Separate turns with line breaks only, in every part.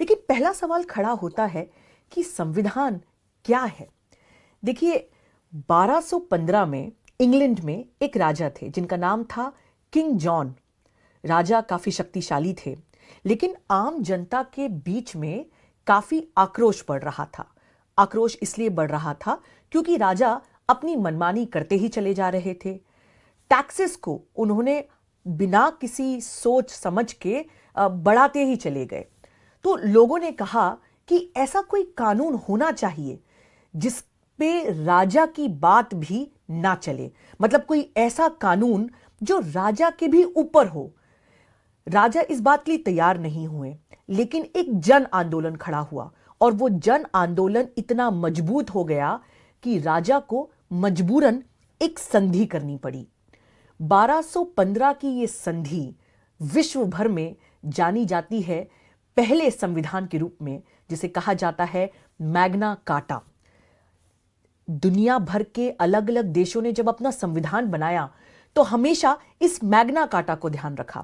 लेकिन पहला सवाल खड़ा होता है कि संविधान क्या है। देखिए, 1215 में इंग्लैंड में एक राजा थे जिनका नाम था किंग जॉन। राजा काफी शक्तिशाली थे, लेकिन आम जनता के बीच में काफी आक्रोश बढ़ रहा था। आक्रोश इसलिए बढ़ रहा था क्योंकि राजा अपनी मनमानी करते ही चले जा रहे थे। टैक्सेस को उन्होंने बिना किसी सोच समझ के बढ़ाते ही चले गए। तो लोगों ने कहा कि ऐसा कोई कानून होना चाहिए जिस पे राजा की बात भी ना चले, मतलब कोई ऐसा कानून जो राजा के भी ऊपर हो। राजा इस बात के लिए तैयार नहीं हुए, लेकिन एक जन आंदोलन खड़ा हुआ और वो जन आंदोलन इतना मजबूत हो गया कि राजा को मजबूरन एक संधि करनी पड़ी। 1215 की ये संधि विश्व भर में जानी जाती है पहले संविधान के रूप में, जिसे कहा जाता है मैग्ना कार्टा। दुनिया भर के अलग अलग देशों ने जब अपना संविधान बनाया तो हमेशा इस मैग्ना कार्टा को ध्यान रखा।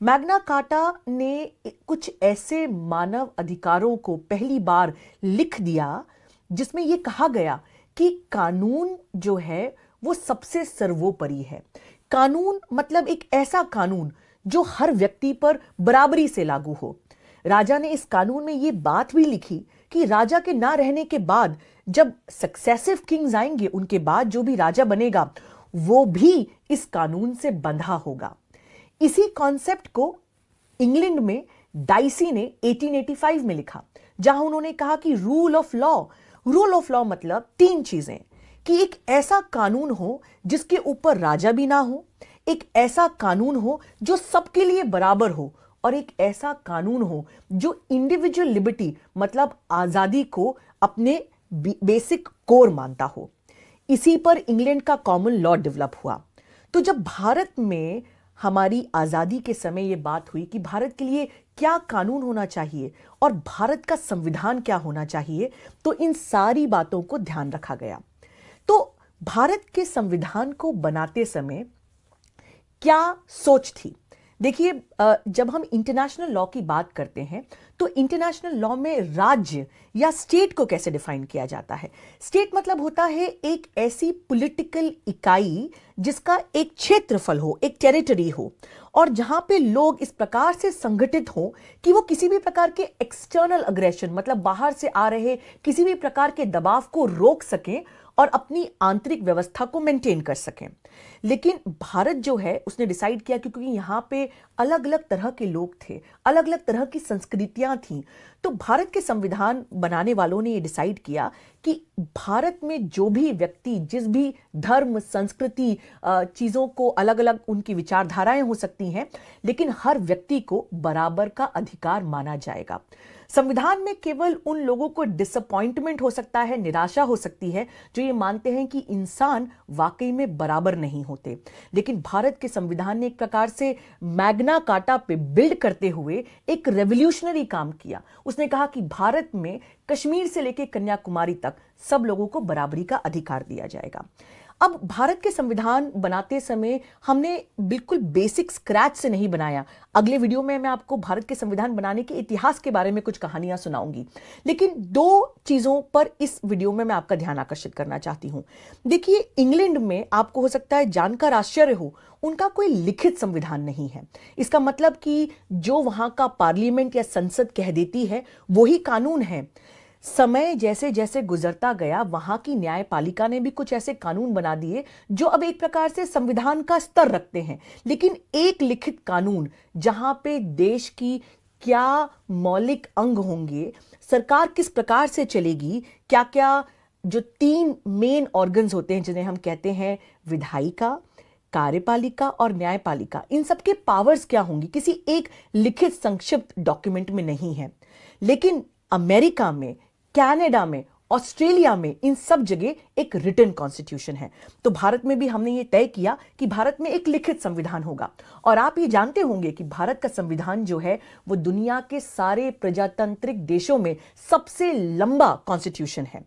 मैग्ना कार्टा ने कुछ ऐसे मानव अधिकारों को पहली बार लिख दिया जिसमें यह कहा गया कि कानून जो है वो सबसे सर्वोपरि है। कानून मतलब एक ऐसा कानून जो हर व्यक्ति पर बराबरी से लागू हो। राजा ने इस कानून में यह बात भी लिखी कि राजा के ना रहने के बाद जब सक्सेसिव किंग्स आएंगे, उनके बाद जो भी राजा बनेगा वो भी इस कानून से बंधा होगा। इसी कॉन्सेप्ट को इंग्लैंड में डाइसी ने 1885 में लिखा, जहां उन्होंने कहा कि रूल ऑफ लॉ मतलब तीन चीजें, कि एक ऐसा कानून हो जिसके ऊपर राजा भी ना हो, एक ऐसा कानून हो जो सबके लिए बराबर हो, और एक ऐसा कानून हो जो इंडिविजुअल लिबर्टी मतलब आजादी को अपने बेसिक कोर मानता हो। इसी पर इंग्लैंड का कॉमन लॉ डेवलप हुआ। तो जब भारत में हमारी आजादी के समय यह बात हुई कि भारत के लिए क्या कानून होना चाहिए और भारत का संविधान क्या होना चाहिए, तो इन सारी बातों को ध्यान रखा गया। तो भारत के संविधान को बनाते समय क्या सोच थी? देखिए, जब हम इंटरनेशनल लॉ की बात करते हैं तो इंटरनेशनल लॉ में राज्य या स्टेट को कैसे डिफाइन किया जाता है। स्टेट मतलब होता है एक ऐसी पॉलिटिकल इकाई जिसका एक क्षेत्रफल हो, एक टेरिटरी हो, और जहां पे लोग इस प्रकार से संगठित हो कि वो किसी भी प्रकार के एक्सटर्नल अग्रेशन मतलब बाहर से आ रहे किसी भी प्रकार के दबाव को रोक सकें और अपनी आंतरिक व्यवस्था को मेंटेन कर सकें। लेकिन भारत जो है उसने डिसाइड किया क्योंकि यहां पे अलग अलग तरह के लोग थे, अलग अलग तरह की संस्कृतियां थीं, तो भारत के संविधान बनाने वालों ने यह डिसाइड किया कि भारत में जो भी व्यक्ति जिस भी धर्म संस्कृति चीजों को अलग अलग उनकी विचारधाराएं हो सकती हैं, लेकिन हर व्यक्ति को बराबर का अधिकार माना जाएगा। संविधान में केवल उन लोगों को डिसअपॉइंटमेंट हो सकता है, निराशा हो सकती है, जो ये मानते हैं कि इंसान वाकई में बराबर नहीं होते। लेकिन भारत के संविधान ने एक प्रकार से मैग्ना कार्टा पे बिल्ड करते हुए एक रेवोल्यूशनरी काम किया। उसने कहा कि भारत में कश्मीर से लेकर कन्याकुमारी तक सब लोगों को बराबरी का अधिकार दिया जाएगा। अब भारत के संविधान बनाते समय हमने बिल्कुल बेसिक स्क्रैच से नहीं बनाया। अगले वीडियो में मैं आपको भारत के संविधान बनाने के इतिहास के बारे में कुछ कहानियां सुनाऊंगी, लेकिन दो चीजों पर इस वीडियो में मैं आपका ध्यान आकर्षित करना चाहती हूं। देखिए, इंग्लैंड में आपको हो सकता है जानकर आश्चर्य हो, उनका कोई लिखित संविधान नहीं है। इसका मतलब कि जो वहां का पार्लियामेंट या संसद कह देती है वही कानून है। समय जैसे जैसे गुजरता गया वहां की न्यायपालिका ने भी कुछ ऐसे कानून बना दिए जो अब एक प्रकार से संविधान का स्तर रखते हैं, लेकिन एक लिखित कानून जहां पे देश की क्या मौलिक अंग होंगे, सरकार किस प्रकार से चलेगी, क्या क्या जो तीन मेन ऑर्गन्स होते हैं जिन्हें हम कहते हैं विधायिका, कार्यपालिका और न्यायपालिका, इन सबके पावर्स क्या होंगी, किसी एक लिखित संक्षिप्त डॉक्यूमेंट में नहीं है। लेकिन अमेरिका में, कनाडा में, ऑस्ट्रेलिया में इन सब जगह एक रिटन कॉन्स्टिट्यूशन है। तो भारत में भी हमने ये तय किया कि भारत में एक लिखित संविधान होगा। और आप ये जानते होंगे कि भारत का संविधान जो है वो दुनिया के सारे प्रजातांत्रिक देशों में सबसे लंबा कॉन्स्टिट्यूशन है।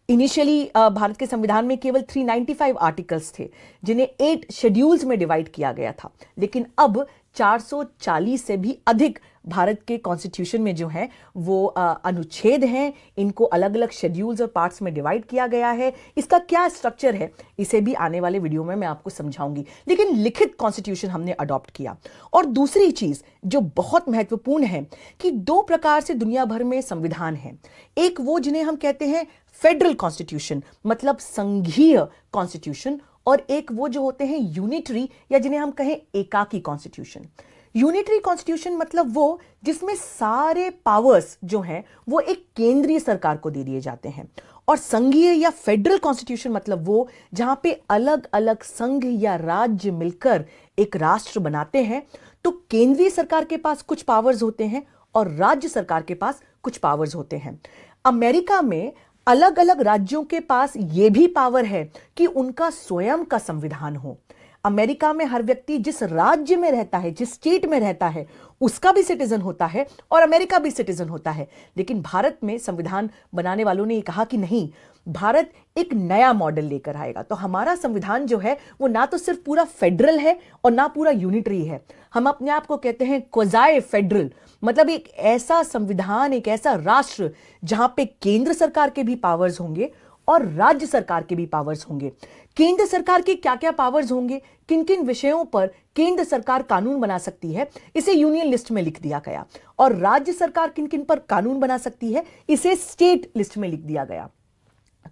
इनिशियली भारत के संविधान में केवल 395 आर्टिकल्स थे जिन्हें 8 शेड्यूल्स में डिवाइड किया गया था, लेकिन अब 440 से भी अधिक भारत के कॉन्स्टिट्यूशन में जो है वो अनुच्छेद हैं। इनको अलग अलग शेड्यूल्स और पार्ट्स में डिवाइड किया गया है। इसका क्या स्ट्रक्चर है इसे भी आने वाले वीडियो में मैं आपको समझाऊंगी। लेकिन लिखित कॉन्स्टिट्यूशन हमने अडॉप्ट किया। और दूसरी चीज जो बहुत महत्वपूर्ण है कि दो प्रकार से दुनिया भर में संविधान है। एक वो जिन्हें हम कहते हैं फेडरल कॉन्स्टिट्यूशन, मतलब संघीय कॉन्स्टिट्यूशन, और एक वो जो होते हैं यूनिटरी या जिन्हें हम कहें एकाकी कॉन्स्टिट्यूशन। यूनिटरी कॉन्स्टिट्यूशन मतलब वो जिसमें सारे पावर्स जो हैं वो एक केंद्रीय सरकार को दे दिए जाते हैं। और संघीय या फेडरल कॉन्स्टिट्यूशन मतलब वो जहां पे अलग अलग संघ या राज्य मिलकर एक राष्ट्र बनाते हैं। तो केंद्रीय सरकार के पास कुछ पावर्स होते हैं और राज्य सरकार के पास कुछ पावर्स होते हैं। अमेरिका में अलग अलग राज्यों के पास यह भी पावर है कि उनका स्वयं का संविधान हो। अमेरिका में हर व्यक्ति जिस राज्य में रहता है, जिस स्टेट में रहता है, उसका भी सिटीजन होता है और अमेरिका भी सिटीजन होता है। लेकिन भारत में संविधान बनाने वालों ने यह कहा कि नहीं, भारत एक नया मॉडल लेकर आएगा। तो हमारा संविधान जो है वो ना तो सिर्फ पूरा फेडरल है और ना पूरा यूनिटरी है। हम अपने आप को कहते हैं क्वाज़ाई फेडरल, मतलब एक ऐसा संविधान, एक ऐसा राष्ट्र जहां पे केंद्र सरकार के भी पावर्स होंगे और राज्य सरकार के भी पावर्स होंगे। केंद्र सरकार के क्या क्या पावर्स होंगे, किन किन विषयों पर केंद्र सरकार कानून बना सकती है, इसे यूनियन लिस्ट में लिख दिया गया। और राज्य सरकार किन किन पर कानून बना सकती है, इसे स्टेट लिस्ट में लिख दिया गया।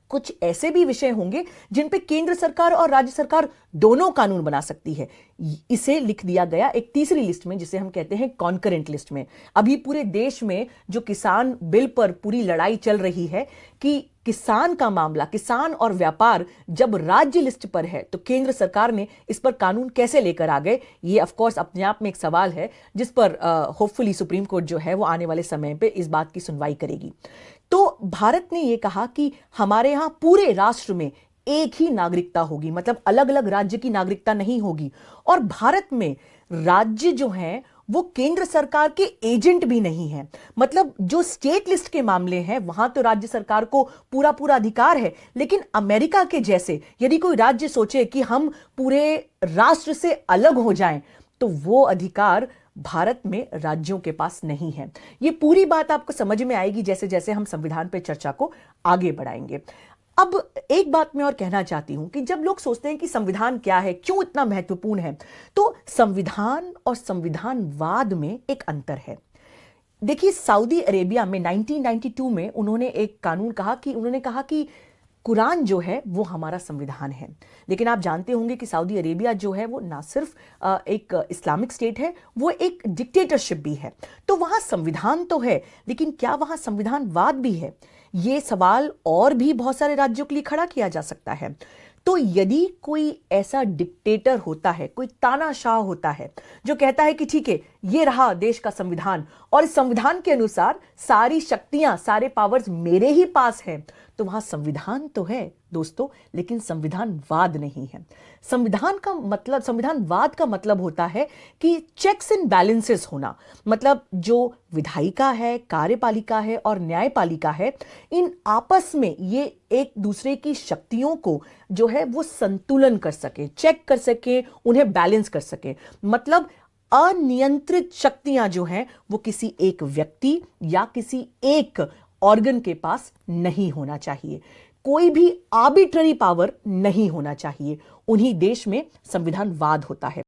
कुछ ऐसे भी विषय होंगे जिन पे केंद्र सरकार और राज्य सरकार दोनों कानून बना सकती है, इसे लिख दिया गया एक तीसरी लिस्ट में, जिसे हम कहते हैं कॉन्करेंट लिस्ट में। अभी पूरे देश में जो किसान बिल पर पूरी लड़ाई चल रही है कि किसान का मामला, किसान और व्यापार जब राज्य लिस्ट पर है तो केंद्र सरकार ने इस पर कानून कैसे लेकर आ गए, ये ऑफ कोर्स अपने आप में एक सवाल है जिस पर होपफुली सुप्रीम कोर्ट जो है वो आने वाले समय पे इस बात की सुनवाई करेगी। तो भारत ने यह कहा कि हमारे यहां पूरे राष्ट्र में एक ही नागरिकता होगी, मतलब अलग अलग राज्य की नागरिकता नहीं होगी। और भारत में राज्य जो हैं वो केंद्र सरकार के एजेंट भी नहीं है। मतलब जो स्टेट लिस्ट के मामले हैं वहां तो राज्य सरकार को पूरा पूरा अधिकार है, लेकिन अमेरिका के जैसे यदि कोई राज्य सोचे कि हम पूरे राष्ट्र से अलग हो जाएं तो वो अधिकार भारत में राज्यों के पास नहीं है। ये पूरी बात आपको समझ में आएगी जैसे जैसे हम संविधान पे चर्चा को आगे बढ़ाएंगे। अब एक बात मैं और कहना चाहती हूं कि जब लोग सोचते हैं कि संविधान क्या है, क्यों इतना महत्वपूर्ण है, तो संविधान और संविधानवाद में एक अंतर है। देखिए, सऊदी अरेबिया में 1992 में उन्होंने एक कानून कहा कि उन्होंने कहा कि कुरान जो है वो हमारा संविधान है। लेकिन आप जानते होंगे कि सऊदी अरेबिया जो है वो ना सिर्फ एक इस्लामिक स्टेट है, वो एक डिक्टेटरशिप भी है। तो वहां संविधान तो है, लेकिन क्या वहां संविधानवाद भी है? ये सवाल और भी बहुत सारे राज्यों के लिए खड़ा किया जा सकता है। तो यदि कोई ऐसा डिक्टेटर होता है, कोई तानाशाह होता है जो कहता है कि ठीक है, ये रहा देश का संविधान और इस संविधान के अनुसार सारी शक्तियां, सारे पावर्स मेरे ही पास हैं, तो वहां संविधान तो है दोस्तों, लेकिन संविधानवाद नहीं है। संविधानवाद का मतलब होता है कि चेक्स एंड बैलेंसेस होना। मतलब जो विधायिका है, कार्यपालिका है और न्यायपालिका है, इन आपस में ये एक दूसरे की शक्तियों को जो है वो संतुलन कर सके, चेक कर सके, उन्हें बैलेंस कर सके। मतलब अनियंत्रित शक्तियां जो हैं वो किसी एक व्यक्ति या किसी एक ऑर्गन के पास नहीं होना चाहिए। कोई भी आर्बिट्ररी पावर नहीं होना चाहिए। उन्हीं देश में संविधानवाद होता है।